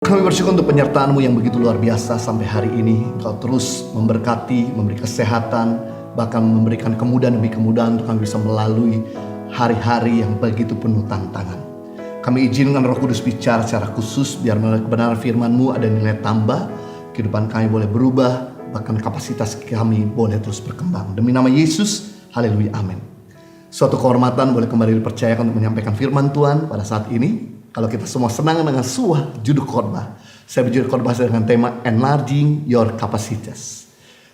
Kami bersyukur untuk penyertaan-Mu yang begitu luar biasa sampai hari ini. Engkau terus memberkati, memberi kesehatan, bahkan memberikan kemudahan demi kemudahan untuk kami bisa melalui hari-hari yang begitu penuh tantangan. Kami izinkan Roh Kudus bicara secara khusus, biar melalui kebenaran firman-Mu ada nilai tambah, kehidupan kami boleh berubah, bahkan kapasitas kami boleh terus berkembang. Demi nama Yesus, haleluya, amin. Suatu kehormatan boleh kembali dipercayakan untuk menyampaikan firman Tuhan pada saat ini. Kalau kita semua senang dengan sebuah judul khotbah, saya berjudul khotbah dengan tema Enlarging Your Capacities,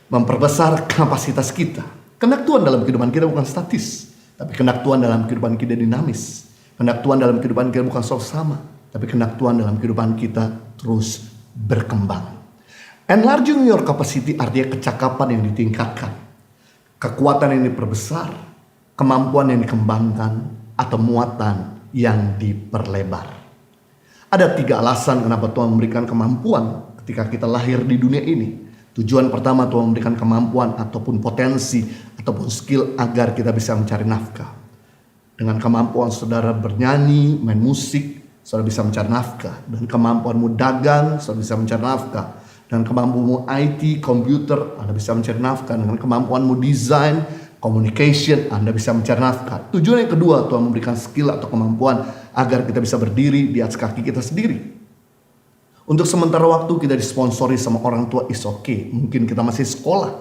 memperbesar kapasitas kita. Kehendak Tuhan dalam kehidupan kita bukan statis, tapi kehendak Tuhan dalam kehidupan kita dinamis. Kehendak Tuhan dalam kehidupan kita bukan selalu sama, tapi kehendak Tuhan dalam kehidupan kita terus berkembang. Enlarging your capacity artinya kecakapan yang ditingkatkan, kekuatan yang diperbesar, kemampuan yang dikembangkan, atau muatan yang diperlebar. Ada 3 alasan kenapa Tuhan memberikan kemampuan ketika kita lahir di dunia ini. Tujuan pertama, Tuhan memberikan kemampuan ataupun potensi ataupun skill agar kita bisa mencari nafkah. Dengan kemampuan saudara bernyanyi, main musik, saudara bisa mencari nafkah. Dan kemampuanmu dagang, saudara bisa mencari nafkah. Dan kemampuanmu IT, komputer, Anda bisa mencari nafkah. Dengan kemampuanmu desain, communication, Anda bisa mencari nafkah. Tujuan yang kedua, Tuhan memberikan skill atau kemampuan agar kita bisa berdiri di atas kaki kita sendiri. Untuk sementara waktu kita disponsori sama orang tua, is okay. Mungkin kita masih sekolah.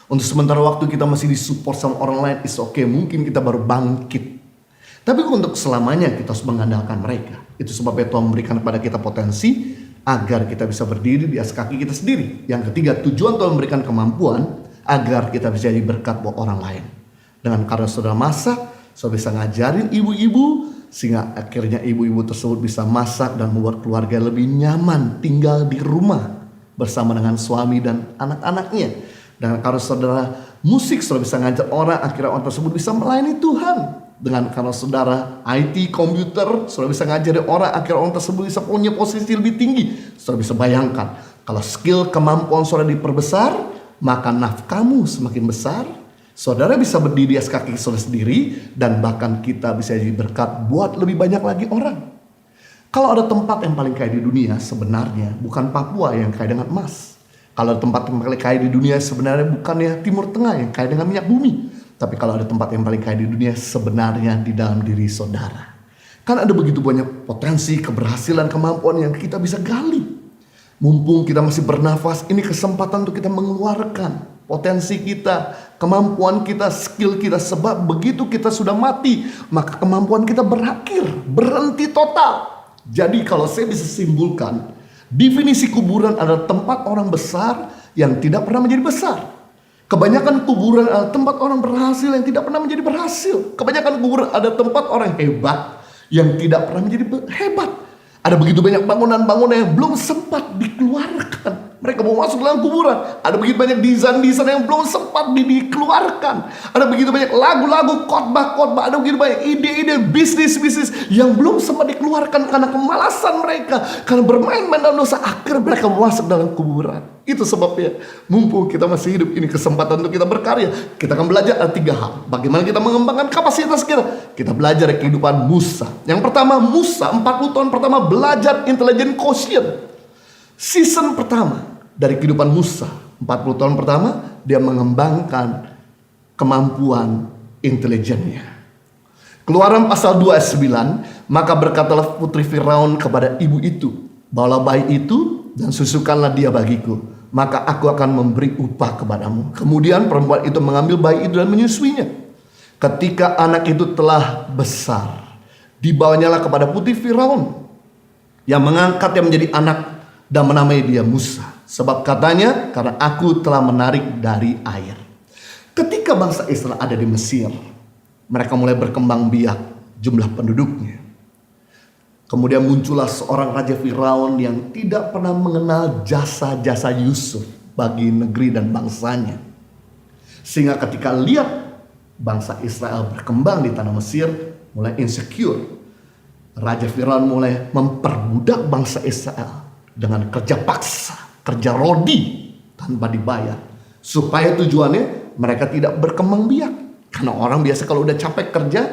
Untuk sementara waktu kita masih disupport sama orang lain, is okay. Mungkin kita baru bangkit. Tapi untuk selamanya kita harus mengandalkan mereka. Itu sebabnya Tuhan memberikan kepada kita potensi agar kita bisa berdiri di atas kaki kita sendiri. Yang ketiga, tujuan Tuhan memberikan kemampuan agar kita bisa jadi berkat buat orang lain. Dengan karena saudara masak, saudara bisa ngajarin ibu-ibu, sehingga akhirnya ibu-ibu tersebut bisa masak dan membuat keluarga lebih nyaman tinggal di rumah bersama dengan suami dan anak-anaknya. Dengan karena saudara musik, saudara bisa ngajar orang, akhirnya orang tersebut bisa melayani Tuhan. Dengan karena saudara IT, komputer, saudara bisa ngajarin orang, akhirnya orang tersebut bisa punya posisi lebih tinggi. Saudara bisa bayangkan, kalau skill kemampuan saudara diperbesar, maka nafkahmu semakin besar. Saudara bisa berdiri di atas kaki saudara sendiri, dan bahkan kita bisa jadi berkat buat lebih banyak lagi orang. Kalau ada tempat yang paling kaya di dunia, sebenarnya bukan Papua yang kaya dengan emas. Kalau ada tempat yang paling kaya di dunia, sebenarnya bukannya Timur Tengah yang kaya dengan minyak bumi. Tapi kalau ada tempat yang paling kaya di dunia, sebenarnya di dalam diri saudara. Kan ada begitu banyak potensi, keberhasilan, kemampuan yang kita bisa gali. Mumpung kita masih bernafas, ini kesempatan untuk kita mengeluarkan potensi kita, kemampuan kita, skill kita. Sebab begitu kita sudah mati, maka kemampuan kita berakhir, berhenti total. Jadi kalau saya bisa simpulkan, definisi kuburan adalah tempat orang besar yang tidak pernah menjadi besar. Kebanyakan kuburan adalah tempat orang berhasil yang tidak pernah menjadi berhasil. Kebanyakan kuburan ada tempat orang hebat yang tidak pernah menjadi hebat. Ada begitu banyak bangunan-bangunan yang belum sempat dikeluarkan. Mereka mau masuk dalam kuburan. Ada begitu banyak desain-desain yang belum sempat dikeluarkan. Ada begitu banyak lagu-lagu, khotbah-khotbah. Ada begitu banyak ide-ide bisnis-bisnis yang belum sempat dikeluarkan karena kemalasan mereka. Karena bermain-main dalam dosa, akhirnya mereka masuk dalam kuburan. Itu sebabnya mumpung kita masih hidup, ini kesempatan untuk kita berkarya. Kita akan belajar ada 3 hal. Bagaimana kita mengembangkan kapasitas kita. Kita belajar dari kehidupan Musa. Yang pertama, Musa 40 tahun pertama belajar intelligent quotient. Season pertama dari kehidupan Musa, 40 tahun pertama dia mengembangkan kemampuan intelijennya. Keluaran pasal 2 ayat 9, maka berkatalah putri Firaun kepada ibu itu, bawalah bayi itu dan susukanlah dia bagiku, maka aku akan memberi upah kepadamu. Kemudian perempuan itu mengambil bayi itu dan menyusuinya. Ketika anak itu telah besar, dibawanyalah kepada putri Firaun, yang mengangkatnya menjadi anak dan menamai dia Musa. Sebab katanya, karena aku telah menarik dari air. Ketika bangsa Israel ada di Mesir, mereka mulai berkembang biak jumlah penduduknya. Kemudian muncullah seorang Raja Firaun yang tidak pernah mengenal jasa-jasa Yusuf bagi negeri dan bangsanya. Sehingga ketika lihat bangsa Israel berkembang di tanah Mesir, mulai insecure. Raja Firaun mulai memperbudak bangsa Israel dengan kerja paksa, kerja rodi tanpa dibayar. Supaya tujuannya mereka tidak berkembang biak. Karena orang biasa kalau udah capek kerja,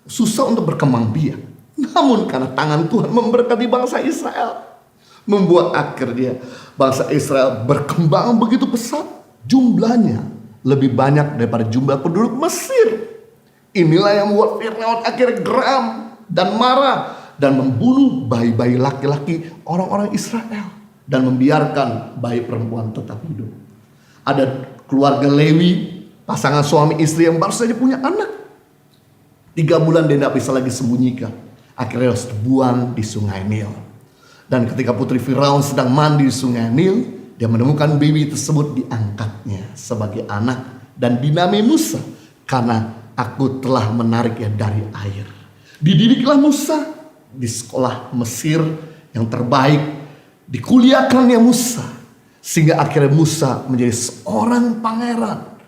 susah untuk berkembang biak. Namun karena tangan Tuhan memberkati bangsa Israel, membuat akhirnya bangsa Israel berkembang begitu pesat. Jumlahnya lebih banyak daripada jumlah penduduk Mesir. Inilah yang membuat Firaun akhirnya geram dan marah dan membunuh bayi-bayi laki-laki orang-orang Israel dan membiarkan bayi perempuan tetap hidup. Ada keluarga Lewi, pasangan suami istri yang baru saja punya anak. 3 bulan dia tidak bisa lagi sembunyikan. Akhirnya harus dibuang di sungai Nil. Dan ketika putri Firaun sedang mandi di sungai Nil, dia menemukan bayi tersebut, diangkatnya sebagai anak dan dinamai Musa, karena aku telah menariknya dari air. Dididiklah Musa di sekolah Mesir yang terbaik, dikuliahkannya Musa, sehingga akhirnya Musa menjadi seorang pangeran.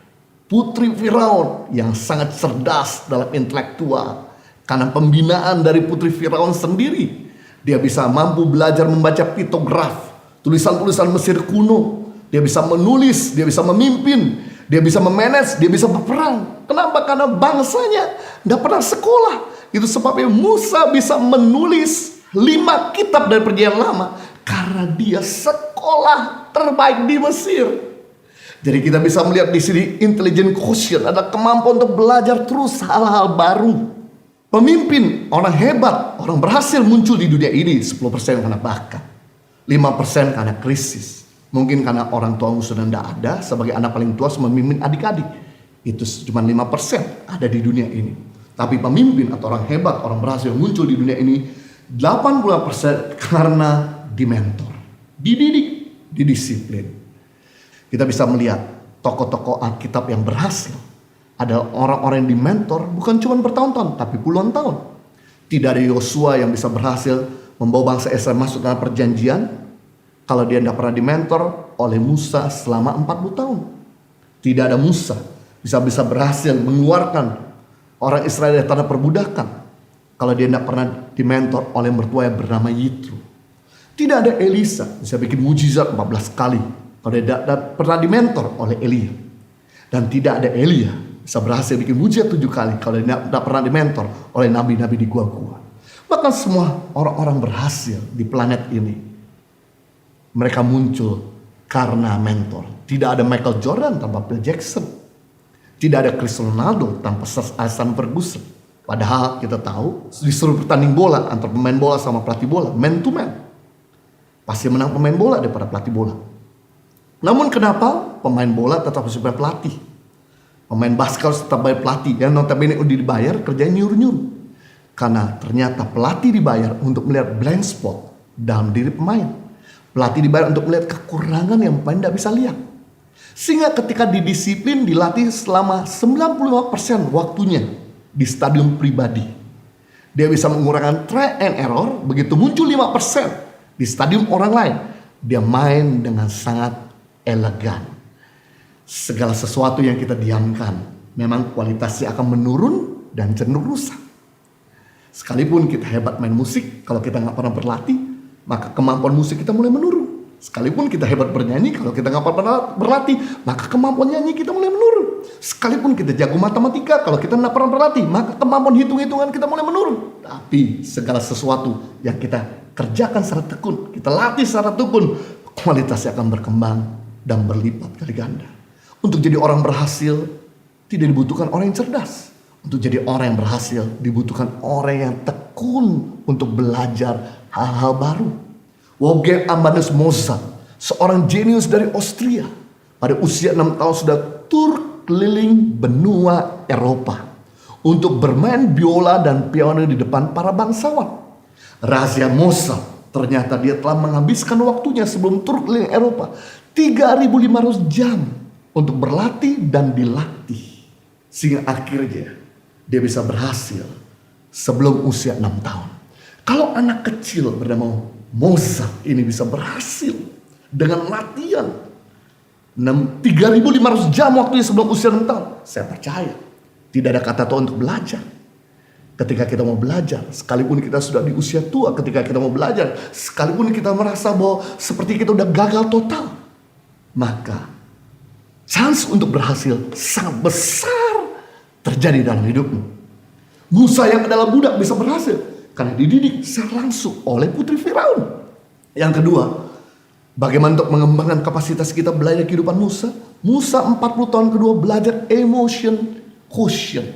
Putri Firaun yang sangat cerdas dalam intelektual, karena pembinaan dari putri Firaun sendiri, dia bisa mampu belajar membaca piktograf, tulisan-tulisan Mesir kuno. Dia bisa menulis, dia bisa memimpin, dia bisa memanage, dia bisa berperang. Kenapa? Karena bangsanya tidak pernah sekolah. Itu sebabnya Musa bisa menulis 5 kitab dari Perjanjian Lama, karena dia sekolah terbaik di Mesir. Jadi kita bisa melihat di sini intelligent quotient, ada kemampuan untuk belajar terus hal-hal baru. Pemimpin, orang hebat, orang berhasil muncul di dunia ini 10% karena bakat, 5% karena krisis. Mungkin karena orang tuamu sudah tidak ada, sebagai anak paling tua memimpin adik-adik. Itu cuma 5% ada di dunia ini. Tapi pemimpin atau orang hebat, orang berhasil muncul di dunia ini 80% karena dimentor, dididik, didisiplin. Kita bisa melihat tokoh-tokoh Alkitab yang berhasil adalah orang-orang yang dimentor bukan cuma bertahun-tahun, tapi puluhan tahun. Tidak ada Yosua yang bisa berhasil membawa bangsa Israel masuk dalam perjanjian kalau dia tidak pernah dimentor oleh Musa selama 40 tahun. Tidak ada Musa bisa berhasil mengeluarkan orang Israel dari tanah perbudakan kalau dia tidak pernah dimentor oleh mertua yang bernama Yitro. Tidak ada Elisa bisa bikin mujizat 14 kali kalau dia tidak pernah dimentor oleh Elia. Dan tidak ada Elia bisa berhasil bikin mujizat 7 kali kalau dia tidak pernah dimentor oleh nabi-nabi di gua-gua. Bahkan semua orang-orang berhasil di planet ini, mereka muncul karena mentor. Tidak ada Michael Jordan tanpa Phil Jackson. Tidak ada Cristiano Ronaldo tanpa Sir Alex Ferguson. Padahal kita tahu disuruh bertanding bola antara pemain bola sama pelatih bola, man to man, pasti menang pemain bola daripada pelatih bola. Namun kenapa pemain bola tetap harus bayar pelatih? Pemain basket harus tetap bayar pelatih. Yang notabene udah dibayar kerjanya nyuruh-nyuruh. Karena ternyata pelatih dibayar untuk melihat blind spot dalam diri pemain. Pelatih dibayar untuk melihat kekurangan yang pemain tidak bisa lihat. Sehingga ketika didisiplin, dilatih selama 95% waktunya di stadium pribadi, dia bisa mengurangkan try and error. Begitu muncul 5% di stadium orang lain, dia main dengan sangat elegan. Segala sesuatu yang kita diamkan memang kualitasnya akan menurun dan cenderung rusak. Sekalipun kita hebat main musik, kalau kita nggak pernah berlatih, maka kemampuan musik kita mulai menurun. Sekalipun kita hebat bernyanyi, kalau kita nggak pernah berlatih, maka kemampuan nyanyi kita mulai menurun. Sekalipun kita jago matematika, kalau kita nggak pernah berlatih, maka kemampuan hitung-hitungan kita mulai menurun. Tapi segala sesuatu yang kita kerjakan secara tekun, kita latih secara tekun, kualitasnya akan berkembang dan berlipat kali ganda. Untuk jadi orang berhasil tidak dibutuhkan orang yang cerdas. Untuk jadi orang yang berhasil dibutuhkan orang yang tekun untuk belajar hal-hal baru. Wolfgang Amadeus Mozart, seorang jenius dari Austria, pada usia 6 tahun sudah tur keliling benua Eropa untuk bermain biola dan piano di depan para bangsawan. Rahasia Mozart, ternyata dia telah menghabiskan waktunya sebelum tur keliling Eropa 3.500 jam untuk berlatih dan dilatih, sehingga akhirnya dia bisa berhasil sebelum usia 6 tahun. Kalau anak kecil bernama Mozart ini bisa berhasil dengan latihan 3.500 jam waktunya sebelum usia 6 tahun, saya percaya tidak ada kata tua untuk belajar. Ketika kita mau belajar, sekalipun kita sudah di usia tua, ketika kita mau belajar, sekalipun kita merasa bahwa seperti kita udah gagal total, maka chance untuk berhasil sangat besar terjadi dalam hidupmu. Musa yang adalah budak bisa berhasil karena dididik secara langsung oleh putri Firaun. Yang kedua, bagaimana untuk mengembangkan kapasitas kita belajar kehidupan Musa? Musa 40 tahun kedua belajar emotion quotient.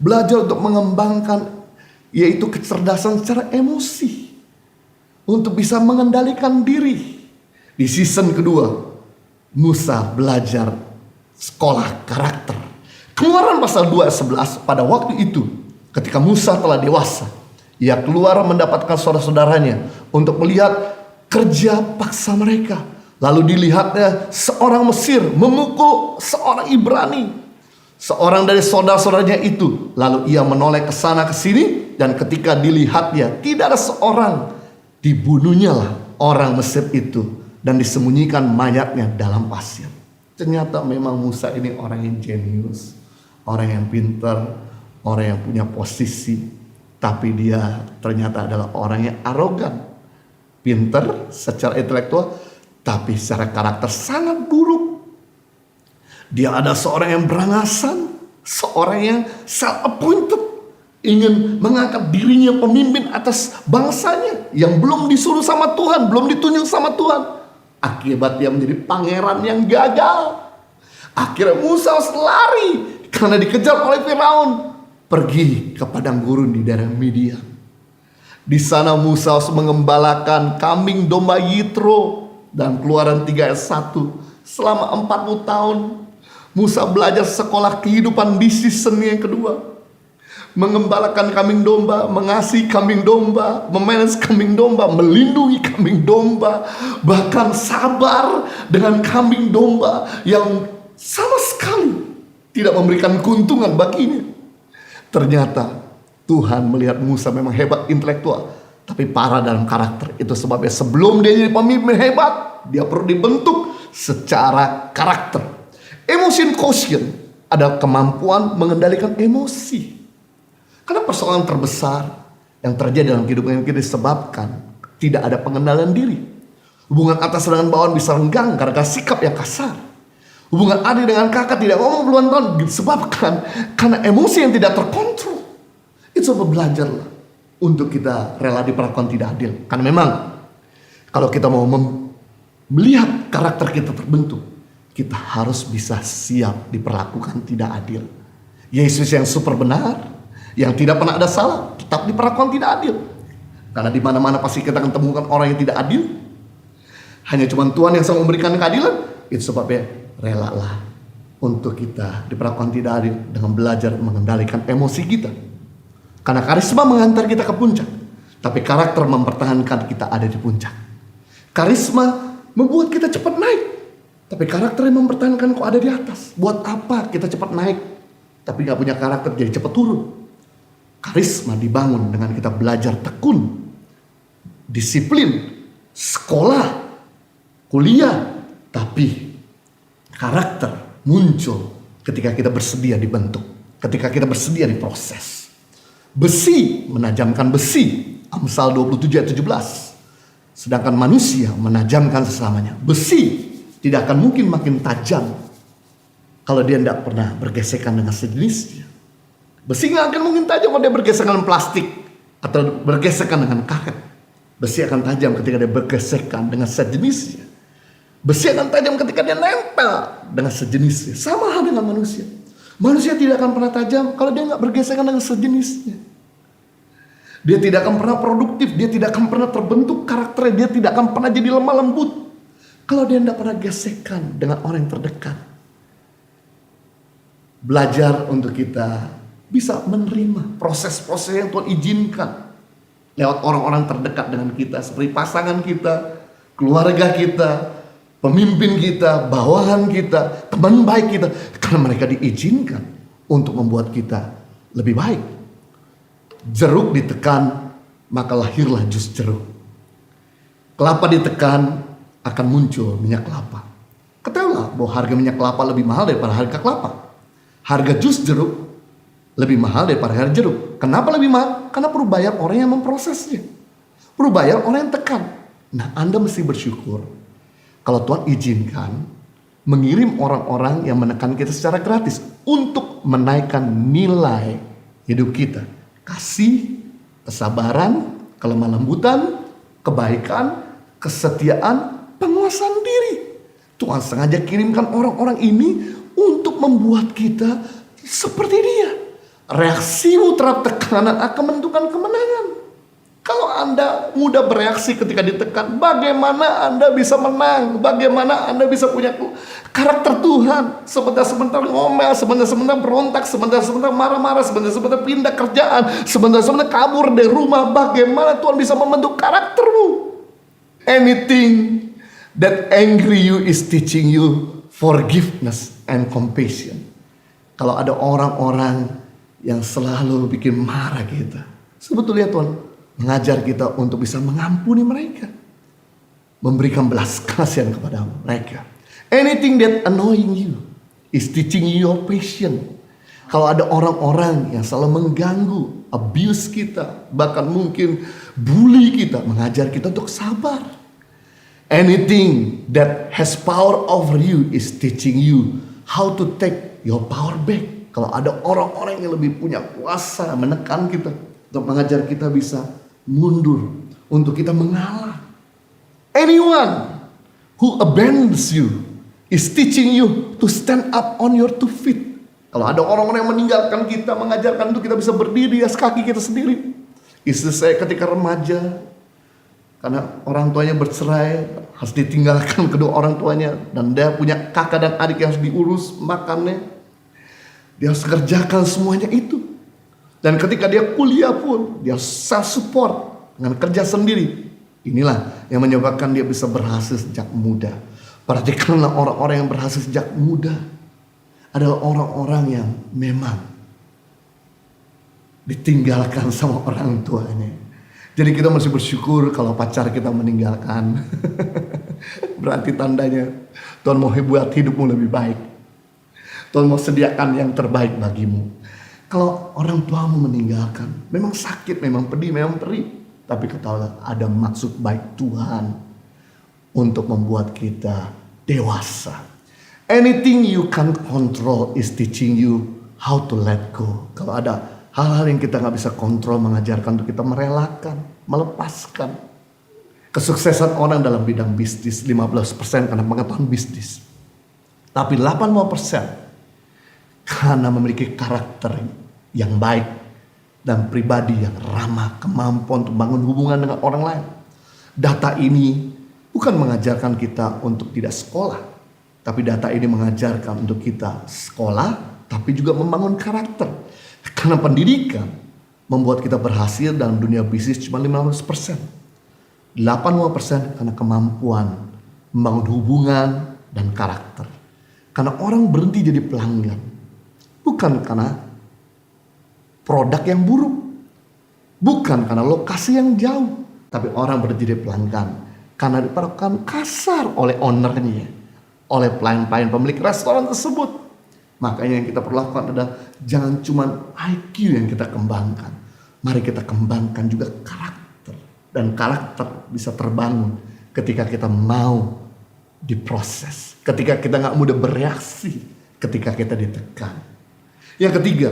Belajar untuk mengembangkan yaitu kecerdasan secara emosi. Untuk bisa mengendalikan diri. Di season kedua, Musa belajar sekolah karakter. Keluaran pasal 2 ayat 11, pada waktu itu ketika Musa telah dewasa, ia keluar mendapatkan saudara-saudaranya untuk melihat kerja paksa mereka. Lalu dilihatnya seorang Mesir memukul seorang Ibrani, seorang dari saudara-saudaranya itu. Lalu ia menoleh ke sana ke sini, dan ketika dilihatnya tidak ada seorang, dibunuhnya lah orang Mesir itu dan disembunyikan mayatnya dalam pasir. Ternyata memang Musa ini orang yang jenius, orang yang pintar, orang yang punya posisi, tapi dia ternyata adalah orang yang arogan, pintar secara intelektual, tapi secara karakter sangat buruk. Dia ada seorang yang berangasan, seorang yang self-appointed, ingin mengangkat dirinya pemimpin atas bangsanya yang belum disuruh sama Tuhan, belum ditunjuk sama Tuhan. Akibat dia menjadi pangeran yang gagal. Akhirnya Musa harus lari karena dikejar oleh Firaun, pergi ke padang gurun di daerah Midian. Di sana Musa harus mengembalakan kambing domba Yitro. Dan Keluaran 3 ayat 1, selama 40 tahun Musa belajar sekolah kehidupan di season yang kedua. Mengembalakan kambing domba, mengasihi kambing domba, memanage kambing domba, melindungi kambing domba, bahkan sabar dengan kambing domba yang sama sekali tidak memberikan keuntungan baginya. Ternyata Tuhan melihat Musa memang hebat intelektual, tapi parah dalam karakter. Itu sebabnya sebelum dia jadi pemimpin hebat, dia perlu dibentuk secara karakter. Emotion quotient adalah kemampuan mengendalikan emosi. Karena persoalan terbesar yang terjadi dalam kehidupan kita disebabkan tidak ada pengendalian diri. Hubungan atas dengan bawahan bisa renggang karena sikap yang kasar. Hubungan adik dengan kakak tidak ngomong puluhan tahun disebabkan karena emosi yang tidak terkontrol. Itu sebab belajarlah untuk kita rela diperlakukan tidak adil. Karena memang kalau kita mau melihat karakter kita terbentuk, kita harus bisa siap diperlakukan tidak adil. Yesus yang super benar, yang tidak pernah ada salah, tetap diperlakukan tidak adil. Karena di mana-mana pasti kita akan temukan orang yang tidak adil. Hanya cuma Tuhan yang bisa memberikan keadilan. Itu sebabnya relalah untuk kita diperlakukan tidak adil dengan belajar mengendalikan emosi kita. Karena karisma mengantar kita ke puncak, tapi karakter mempertahankan kita ada di puncak. Karisma membuat kita cepat naik, tapi karakter yang mempertahankan kok ada di atas. Buat apa kita cepat naik, tapi gak punya karakter jadi cepat turun? Karisma dibangun dengan kita belajar tekun, disiplin, sekolah, kuliah, tapi karakter muncul ketika kita bersedia dibentuk, ketika kita bersedia diproses. Besi menajamkan besi, Amsal 27 ayat 17. Sedangkan manusia menajamkan sesamanya. Besi tidak akan mungkin makin tajam kalau dia tidak pernah bergesekan dengan sejenisnya. Besi nggak akan mungkin tajam kalau dia bergesekan dengan plastik atau bergesekan dengan karet. Besi akan tajam ketika dia bergesekan dengan sejenisnya. Besi akan tajam ketika dia nempel dengan sejenisnya. Sama hal dengan manusia. Manusia tidak akan pernah tajam kalau dia nggak bergesekan dengan sejenisnya. Dia tidak akan pernah produktif, dia tidak akan pernah terbentuk karakternya, dia tidak akan pernah jadi lemah lembut kalau dia tidak pernah gesekan dengan orang yang terdekat. Belajar untuk kita bisa menerima proses-proses yang Tuhan izinkan lewat orang-orang terdekat dengan kita, seperti pasangan kita, keluarga kita, pemimpin kita, bawahan kita, teman baik kita, karena mereka diizinkan untuk membuat kita lebih baik. Jeruk ditekan, maka lahirlah jus jeruk. Kelapa ditekan, akan muncul minyak kelapa. Ketahuilah bahwa harga minyak kelapa lebih mahal daripada harga kelapa. Harga jus jeruk lebih mahal daripada harga jeruk. Kenapa lebih mahal? Karena perlu bayar orang yang memprosesnya, perlu bayar orang yang tekan. Nah, Anda mesti bersyukur kalau Tuhan izinkan mengirim orang-orang yang menekan kita secara gratis untuk menaikkan nilai hidup kita. Kasih, kesabaran, kelemah lembutan, kebaikan, kesetiaan, penguasaan diri. Tuhan sengaja kirimkan orang-orang ini untuk membuat kita seperti dia. Reaksimu terhadap tekanan akan menentukan kemenangan. Kalau Anda mudah bereaksi ketika ditekan, bagaimana Anda bisa menang? Bagaimana Anda bisa punya karakter Tuhan? Sebentar-sebentar ngomel, sebentar-sebentar berontak, sebentar-sebentar marah-marah, sebentar-sebentar pindah kerjaan, sebentar-sebentar kabur dari rumah. Bagaimana Tuhan bisa membentuk karaktermu? Anything that angry you is teaching you forgiveness and compassion. Kalau ada orang-orang yang selalu bikin marah kita, sebetulnya Tuhan mengajar kita untuk bisa mengampuni mereka, memberikan belas kasihan kepada mereka. Anything that annoying you is teaching you your patience. Kalau ada orang-orang yang selalu mengganggu, abuse kita, bahkan mungkin bully kita, mengajar kita untuk sabar. Anything that has power over you is teaching you how to take your power back. Kalau ada orang-orang yang lebih punya kuasa menekan kita, untuk mengajar kita bisa mundur, untuk kita mengalah. Anyone who abandons you is teaching you to stand up on your 2 feet. Kalau ada orang-orang yang meninggalkan kita, mengajarkan untuk kita bisa berdiri di atas kaki kita sendiri. Istri saya ketika remaja, karena orang tuanya bercerai, harus ditinggalkan kedua orang tuanya, dan dia punya kakak dan adik yang harus diurus makannya. Dia harus kerjakan semuanya itu. Dan ketika dia kuliah pun, dia self support dengan kerja sendiri. Inilah yang menyebabkan dia bisa berhasil sejak muda. Perhatikanlah orang-orang yang berhasil sejak muda adalah orang-orang yang memang ditinggalkan sama orang tuanya. Jadi kita masih bersyukur kalau pacar kita meninggalkan. Berarti tandanya Tuhan mau buat hidupmu lebih baik. Tuhan mau sediakan yang terbaik bagimu. Kalau orang tuamu meninggalkan, memang sakit, memang pedih, memang perih. Tapi ketahuilah ada maksud baik Tuhan untuk membuat kita dewasa. Anything you can't control is teaching you how to let go. Kalau ada hal-hal yang kita gak bisa kontrol, mengajarkan untuk kita merelakan, melepaskan. Kesuksesan orang dalam bidang bisnis 15% karena pengetahuan bisnis. Tapi 80% karena memiliki karakter yang baik dan pribadi yang ramah, kemampuan untuk bangun hubungan dengan orang lain. Data ini bukan mengajarkan kita untuk tidak sekolah, tapi data ini mengajarkan untuk kita sekolah, tapi juga membangun karakter. Karena pendidikan membuat kita berhasil dalam dunia bisnis cuma 15%. 80% karena kemampuan membangun hubungan dan karakter. Karena orang berhenti jadi pelanggan, bukan karena produk yang buruk, bukan karena lokasi yang jauh, tapi orang berhenti jadi pelanggan karena diperlakukan kasar oleh ownernya, oleh pelayan-pelayan pemilik restoran tersebut. Makanya yang kita perlu lakukan adalah jangan cuma IQ yang kita kembangkan, mari kita kembangkan juga karakter. Dan karakter bisa terbangun ketika kita mau diproses, ketika kita gak mudah bereaksi, ketika kita ditekan. Yang ketiga,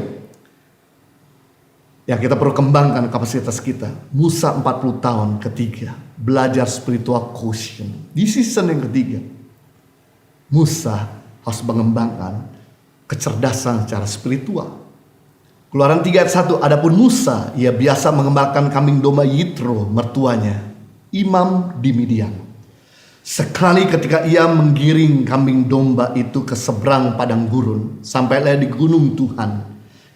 yang kita perlu kembangkan kapasitas kita. Musa 40 tahun ketiga belajar spiritual quotient. Di season yang ketiga, Musa harus mengembangkan kecerdasan secara spiritual. Keluaran 3 ayat 1, adapun Musa, ia biasa mengembangkan kambing domba Yitro, mertuanya, imam di Midian. Sekali ketika ia menggiring kambing domba itu ke seberang padang gurun, sampailah di gunung Tuhan,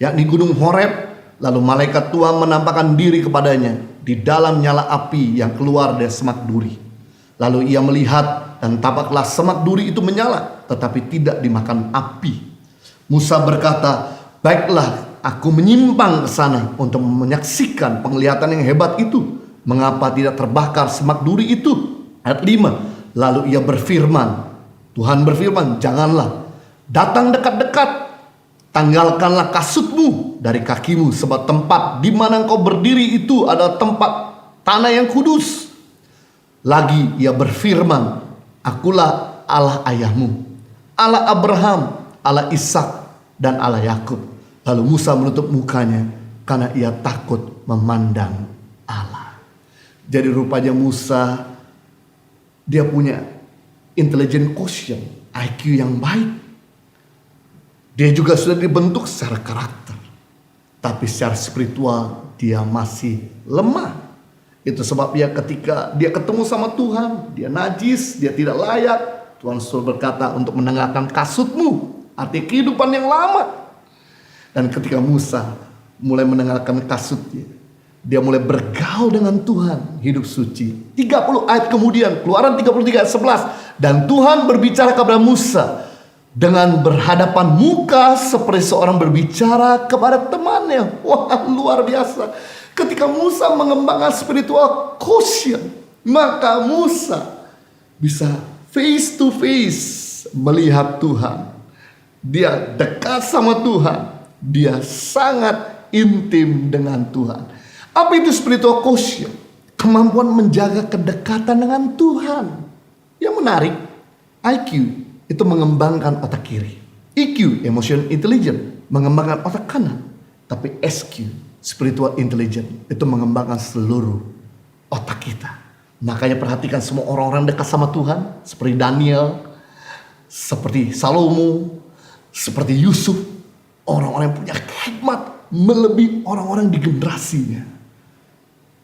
yakni gunung Horeb. Lalu malaikat Tuhan menampakkan diri kepadanya di dalam nyala api yang keluar dari semak duri. Lalu ia melihat dan tampaklah semak duri itu menyala, tetapi tidak dimakan api. Musa berkata, baiklah, aku menyimpang ke sana untuk menyaksikan penglihatan yang hebat itu. Mengapa tidak terbakar semak duri itu? Ayat 5, lalu ia berfirman, Tuhan berfirman, janganlah datang dekat-dekat. Tanggalkanlah kasutmu dari kakimu, sebab tempat di mana engkau berdiri itu adalah tempat tanah yang kudus. Lagi ia berfirman, akulah Allah ayahmu, Allah Abraham, Allah Ishak, dan Allah Yakub. Lalu Musa menutup mukanya karena ia takut memandang Allah. Jadi rupanya Musa Dia punya intelligent quotient, IQ yang baik. Dia juga sudah dibentuk secara karakter. Tapi secara spiritual dia masih lemah. Itu sebabnya ketika dia ketemu sama Tuhan, dia najis, dia tidak layak. Tuhan selalu berkata untuk mendengarkan kasutmu, arti kehidupan yang lama. Dan ketika Musa mulai mendengarkan kasutnya, dia mulai bergaul dengan Tuhan, hidup suci. 30 ayat kemudian, Keluaran 33 ayat 11. Dan Tuhan berbicara kepada Musa dengan berhadapan muka seperti seorang berbicara kepada temannya. Wah, luar biasa. Ketika Musa mengembangkan spiritual quotient, maka Musa bisa face to face melihat Tuhan. Dia dekat sama Tuhan. Dia sangat intim dengan Tuhan. Apa itu spiritual quotient? Kemampuan menjaga kedekatan dengan Tuhan. Yang menarik, IQ itu mengembangkan otak kiri. EQ, emotional intelligence, mengembangkan otak kanan. Tapi SQ, spiritual intelligence, itu mengembangkan seluruh otak kita. Makanya perhatikan semua orang-orang dekat sama Tuhan, seperti Daniel, seperti Salomo, seperti Yusuf. Orang-orang yang punya hikmat melebihi orang-orang di generasinya.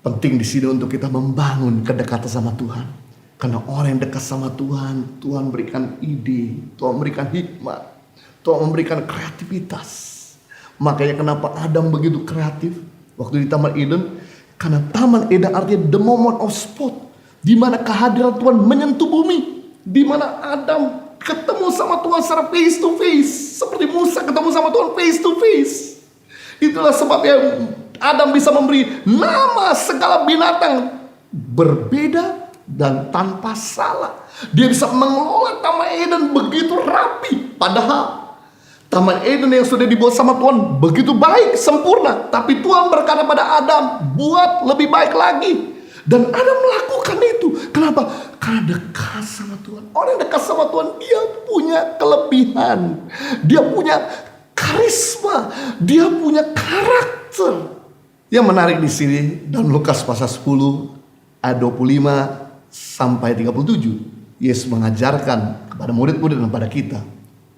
Penting di sini untuk kita membangun kedekatan sama Tuhan. Karena orang yang dekat sama Tuhan, Tuhan berikan ide, Tuhan berikan hikmat, Tuhan memberikan kreativitas. Makanya kenapa Adam begitu kreatif waktu di Taman Eden? Karena Taman Eden artinya the moment of spot, di mana kehadiran Tuhan menyentuh bumi, di mana Adam ketemu sama Tuhan secara face to face, seperti Musa ketemu sama Tuhan face to face. Itulah sebabnya Adam bisa memberi nama segala binatang berbeda dan tanpa salah. Dia bisa mengelola Taman Eden begitu rapi. Padahal Taman Eden yang sudah dibuat sama Tuhan begitu baik, sempurna. Tapi Tuhan berkata pada Adam, buat lebih baik lagi. Dan Adam melakukan itu. Kenapa? Karena dekat sama Tuhan. Orang yang dekat sama Tuhan, dia punya kelebihan. Dia punya karisma. Dia punya karakter. Yang menarik di sini dalam Lukas pasal 10 ayat 25 sampai 37. Yesus mengajarkan kepada murid-murid dan kepada kita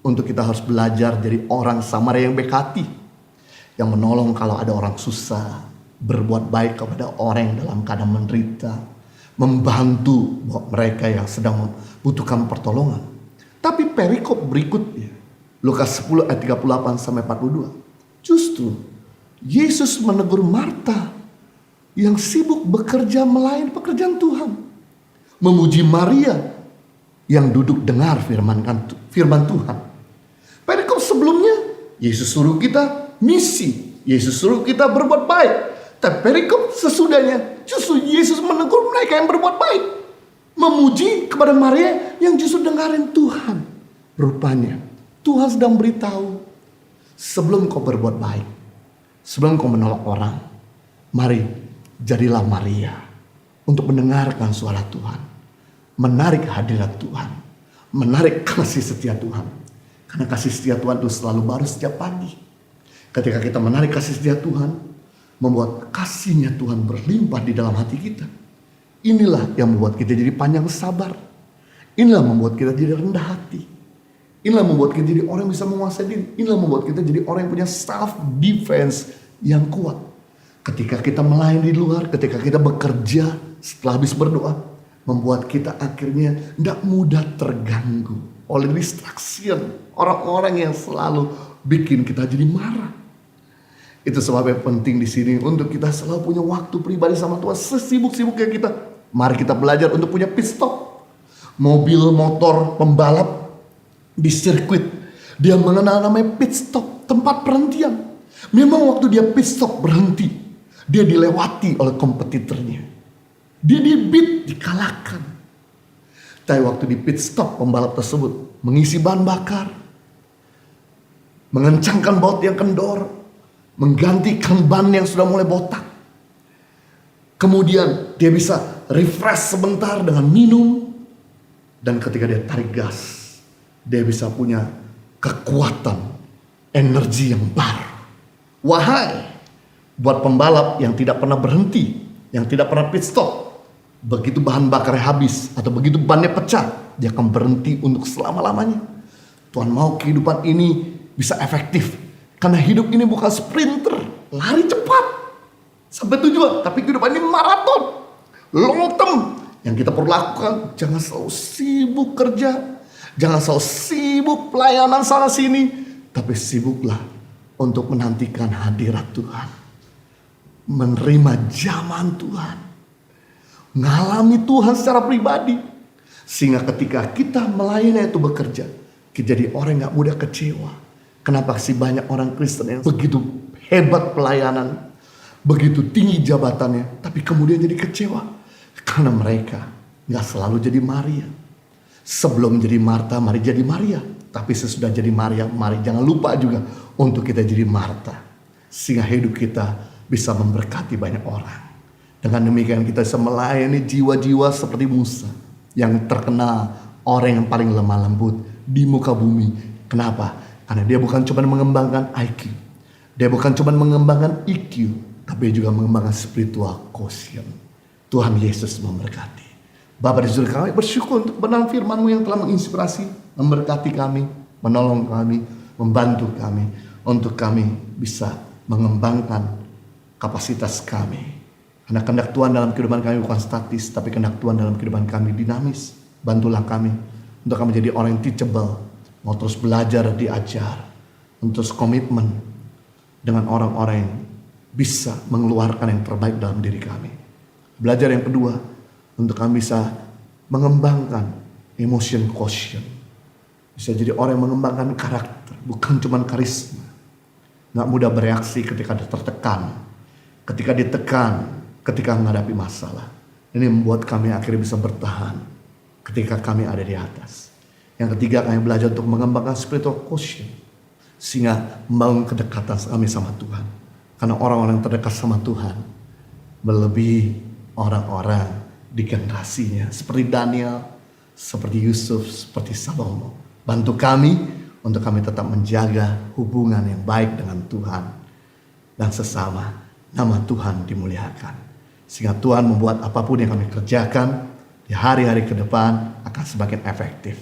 untuk kita harus belajar jadi orang Samaria yang baik hati, yang menolong kalau ada orang susah, berbuat baik kepada orang yang dalam keadaan menderita, membantu buat mereka yang sedang membutuhkan pertolongan. Tapi perikop berikutnya, Lukas 10 ayat 38 sampai 42, justru Yesus menegur Marta yang sibuk bekerja melayani pekerjaan Tuhan, memuji Maria yang duduk dengar firman Tuhan. Perikop sebelumnya Yesus suruh kita misi, Yesus suruh kita berbuat baik. Tapi perikop sesudahnya justru Yesus menegur mereka yang berbuat baik, memuji kepada Maria yang justru dengarin Tuhan. Rupanya Tuhan sedang beritahu, sebelum kau berbuat baik, sebelum kau menolong orang, mari jadilah Maria untuk mendengarkan suara Tuhan, menarik hadirat Tuhan, menarik kasih setia Tuhan. Karena kasih setia Tuhan itu selalu baru setiap pagi. Ketika kita menarik kasih setia Tuhan, membuat kasihnya Tuhan berlimpah di dalam hati kita. Inilah yang membuat kita jadi panjang sabar. Inilah membuat kita jadi rendah hati. Inilah membuat kita jadi orang yang bisa menguasai diri. Inilah membuat kita jadi orang yang punya self defense yang kuat. Ketika kita melayani di luar, ketika kita bekerja setelah habis berdoa, membuat kita akhirnya tidak mudah terganggu oleh distraction orang-orang yang selalu bikin kita jadi marah. Itu sebabnya penting di sini untuk kita selalu punya waktu pribadi sama Tuhan. Sesibuk-sibuknya kita, mari kita belajar untuk punya pit stop. Mobil motor pembalap di sirkuit, dia mengenal namanya pit stop, tempat perhentian. Memang waktu dia pit stop berhenti, dia dilewati oleh kompetitornya, dia di-beat, dikalahkan. Tapi waktu di pit stop, pembalap tersebut mengisi bahan bakar, mengencangkan baut yang kendor, menggantikan ban yang sudah mulai botak. Kemudian dia bisa refresh sebentar dengan minum. Dan ketika dia tarik gas, dia bisa punya kekuatan, energi yang baru. Wahai buat pembalap yang tidak pernah berhenti, yang tidak pernah pit stop, begitu bahan bakarnya habis atau begitu bannya pecah, dia akan berhenti untuk selama-lamanya. Tuhan mau kehidupan ini bisa efektif. Karena hidup ini bukan sprinter, lari cepat sampai tujuan. Tapi kehidupan ini maraton, long term. Yang kita perlu lakukan, jangan selalu sibuk kerja. Jangan selalu sibuk pelayanan sana sini. Tapi sibuklah untuk menantikan hadirat Tuhan. Menerima zaman Tuhan. Ngalami Tuhan secara pribadi. Sehingga ketika kita melayani itu bekerja, kita jadi orang yang gak mudah kecewa. Kenapa sih banyak orang Kristen yang begitu hebat pelayanan, begitu tinggi jabatannya, tapi kemudian jadi kecewa? Karena mereka gak selalu jadi Maria. Sebelum jadi Marta, mari jadi Maria. Tapi sesudah jadi Maria, mari jangan lupa juga untuk kita jadi Marta. Sehingga hidup kita bisa memberkati banyak orang. Dengan demikian kita bisa melayani jiwa-jiwa seperti Musa, yang terkenal orang yang paling lemah lembut di muka bumi. Kenapa? Karena dia bukan cuma mengembangkan IQ, dia bukan cuma mengembangkan EQ, tapi juga mengembangkan spiritual quotient. Tuhan Yesus memberkati. Bapa di surga, kami bersyukur untuk kebenaran firman-Mu yang telah menginspirasi, memberkati kami, menolong kami, membantu kami, untuk kami bisa mengembangkan kapasitas kami. Karena kehendak Tuhan dalam kehidupan kami bukan statis, tapi kehendak Tuhan dalam kehidupan kami dinamis. Bantulah kami untuk kami jadi orang yang teachable, mau terus belajar, diajar, untuk terus komitmen dengan orang-orang yang bisa mengeluarkan yang terbaik dalam diri kami. Belajar yang kedua, untuk kami bisa mengembangkan emotion quotient. Bisa jadi orang yang mengembangkan karakter, bukan cuma karisma. Gak mudah bereaksi ketika tertekan, ketika ditekan, ketika menghadapi masalah. Ini membuat kami akhirnya bisa bertahan ketika kami ada di atas. Yang ketiga, kami belajar untuk mengembangkan spiritual quotient, sehingga membangun kedekatan kami sama Tuhan. Karena orang-orang terdekat sama Tuhan melebihi orang-orang di generasinya, seperti Daniel, seperti Yusuf, seperti Salomo. Bantu kami untuk kami tetap menjaga hubungan yang baik dengan Tuhan dan sesama. Nama Tuhan dimuliakan, sehingga Tuhan membuat apapun yang kami kerjakan di hari-hari ke depan akan semakin efektif.